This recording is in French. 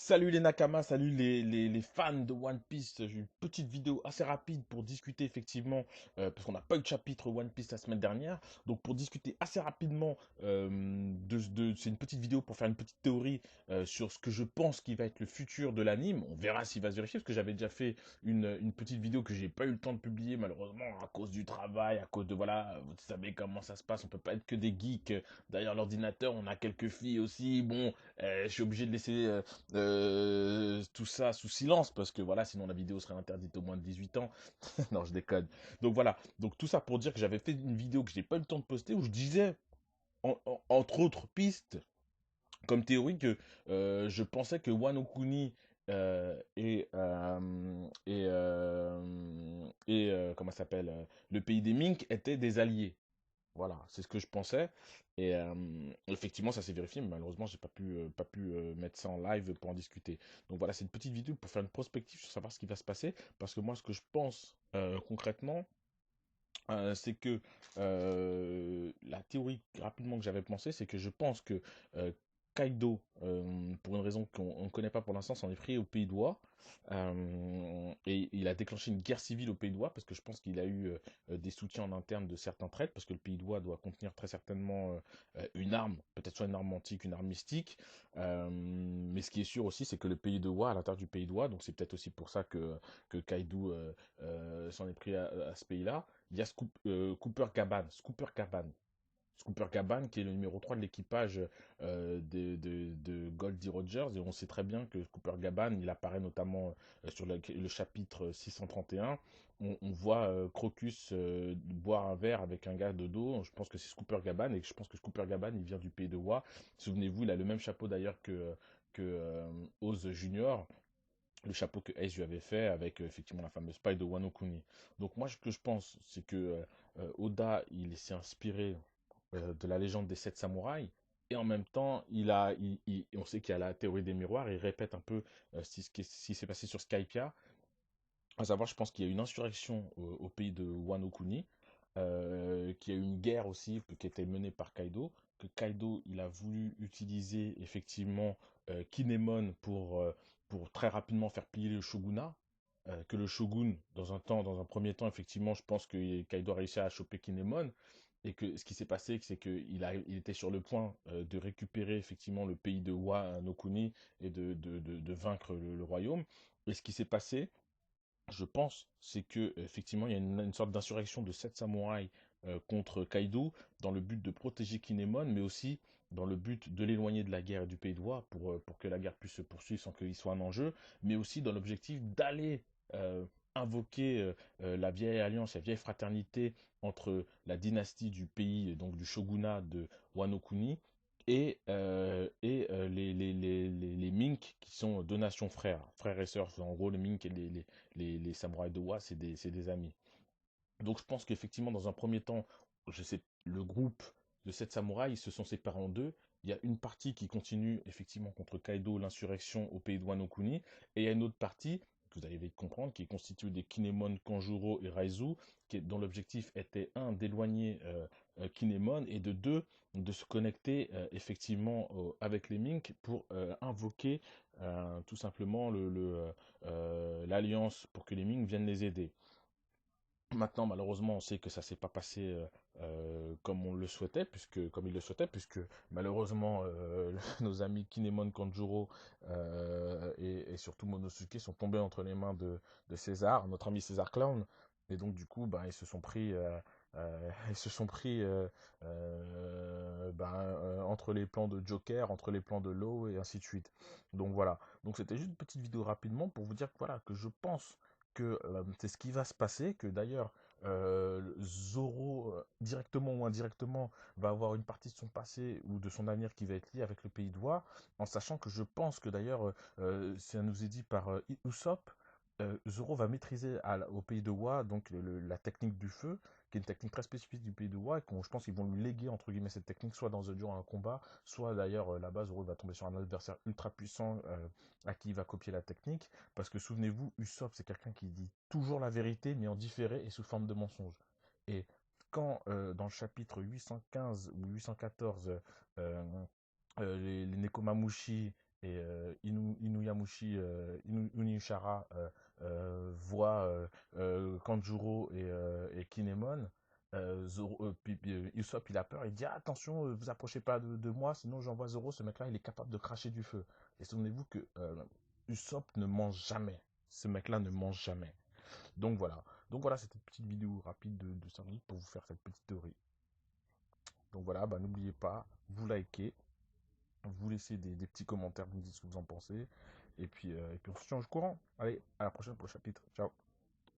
Salut les Nakamas, salut les fans de One Piece. J'ai une petite vidéo assez rapide pour discuter effectivement, parce qu'on n'a pas eu de chapitre One Piece la semaine dernière. Donc pour discuter assez rapidement, c'est une petite vidéo pour faire une petite théorie sur ce que je pense qui va être le futur de l'anime. On verra s'il va se vérifier, parce que j'avais déjà fait une petite vidéo que j'ai pas eu le temps de publier malheureusement à cause du travail, à cause de voilà, vous savez comment ça se passe, on peut pas être que des geeks derrière l'ordinateur, on a quelques filles aussi. Bon, je suis obligé de laisser tout ça sous silence parce que voilà, sinon la vidéo serait interdite au moins de 18 ans. Non, je déconne. Donc voilà, donc tout ça pour dire que j'avais fait une vidéo que je n'ai pas eu le temps de poster où je disais, entre autres pistes, comme théorie, que je pensais que Wano Kuni comment ça s'appelle, le pays des Mink étaient des alliés. Voilà, c'est ce que je pensais. Et effectivement, ça s'est vérifié, mais malheureusement, j'ai pas pu mettre ça en live pour en discuter. Donc voilà, c'est une petite vidéo pour faire une prospective sur savoir ce qui va se passer. Parce que moi, ce que je pense concrètement, c'est que la théorie rapidement que j'avais pensé, c'est que je pense que euh, Kaido, pour une raison qu'on ne connaît pas pour l'instant, s'en est pris au Pays d'Oie. Et il a déclenché une guerre civile au Pays d'Oie parce que je pense qu'il a eu des soutiens en interne de certains traîtres, parce que le Pays d'Oie doit contenir très certainement une arme, peut-être soit une arme antique, une arme mystique. Mais ce qui est sûr aussi, c'est que le Pays de Wa, à l'intérieur du Pays d'Oie, donc c'est peut-être aussi pour ça que Kaido s'en est pris à ce pays-là. Il y a Cooper Gaban, Scooper Gaban, qui est le numéro 3 de l'équipage de Goldie Rogers. Et on sait très bien que Cooper Gaban, il apparaît notamment sur le chapitre 631. On voit Crocus boire un verre avec un gars de dos. Je pense que c'est Scooper Gaban. Et je pense que Scooper Gaban, il vient du pays de Wa. Souvenez-vous, il a le même chapeau d'ailleurs que Oz Junior, le chapeau que Ace lui avait fait avec effectivement la fameuse paille de Wano Kuni. Donc moi, ce que je pense, c'est que Oda, il s'est inspiré de la légende des sept samouraïs, et en même temps, on sait qu'il y a la théorie des miroirs, il répète un peu ce qui s'est passé sur Skypiea. À savoir, je pense qu'il y a une insurrection au pays de Wano Kuni, qu'il y a eu une guerre aussi qui était menée par Kaido, que Kaido, il a voulu utiliser effectivement Kinemon pour très rapidement faire plier le shogunat, que le shogun, dans un premier temps, effectivement, je pense que Kaido a réussi à choper Kinemon, et que ce qui s'est passé, c'est qu'il était sur le point de récupérer effectivement le pays de Wano Kuni et de vaincre le royaume. Et ce qui s'est passé, je pense, c'est que effectivement, il y a une sorte d'insurrection de sept samouraïs contre Kaido dans le but de protéger Kinemon, mais aussi dans le but de l'éloigner de la guerre et du Pays de Wa pour que la guerre puisse se poursuivre sans qu'il soit un enjeu, mais aussi dans l'objectif d'aller invoquer la vieille alliance, la vieille fraternité entre la dynastie du pays, donc du shogunat de Wano Kuni, et les Mink, qui sont deux nations frères, frères et sœurs. En gros, les Mink et les samouraïs de Wa, c'est des amis. Donc je pense qu'effectivement, dans un premier temps, je sais, le groupe de sept samouraïs, ils se sont séparés en deux. Il y a une partie qui continue effectivement contre Kaido, l'insurrection au pays de Wano Kuni, et il y a une autre partie, que vous allez vite comprendre, qui est constituée des Kinemon, Kanjuro et Raizu, dont l'objectif était, un, d'éloigner Kinemon, et de deux, de se connecter effectivement avec les Mink pour invoquer tout simplement l'alliance pour que les Mink viennent les aider. Maintenant, malheureusement, on sait que ça s'est pas passé comme on le souhaitait, comme il le souhaitait, puisque malheureusement, nos amis Kinemon, Kanjuro et surtout Monosuke sont tombés entre les mains de César, notre ami César Clown, et donc du coup, ben, ils se sont pris entre les plans de Joker, entre les plans de Law et ainsi de suite. Donc voilà. Donc c'était juste une petite vidéo rapidement pour vous dire que voilà, que je pense que c'est ce qui va se passer, que d'ailleurs Zoro, directement ou indirectement, va avoir une partie de son passé ou de son avenir qui va être lié avec le pays de Wa, en sachant que je pense que d'ailleurs, ça nous est dit par Usopp, Zoro va maîtriser au pays de Wa donc la technique du feu, qui est une technique très spécifique du pays de Wa, et je pense qu'ils vont lui léguer entre guillemets cette technique, soit durant un combat, soit d'ailleurs là-bas Zoro va tomber sur un adversaire ultra puissant à qui il va copier la technique. Parce que souvenez-vous, Usopp, c'est quelqu'un qui dit toujours la vérité, mais en différé et sous forme de mensonge. Et quand, dans le chapitre 815 ou 814, les Nekomamushi et Inuyashara voit Kanjuro et Kinemon, Usopp il a peur, il dit ah, attention, vous approchez pas de moi, sinon j'envoie Zoro, ce mec-là il est capable de cracher du feu. Et souvenez-vous que Usopp ne mange jamais. Ce mec-là ne mange jamais. Donc voilà. Donc voilà, c'était une petite vidéo rapide de 5 minutes pour vous faire cette petite théorie. Donc voilà, bah, n'oubliez pas, vous likez, vous laissez des petits commentaires, vous me dites ce que vous en pensez. Et puis on se tient au courant. Allez, à la prochaine pour le chapitre. Ciao.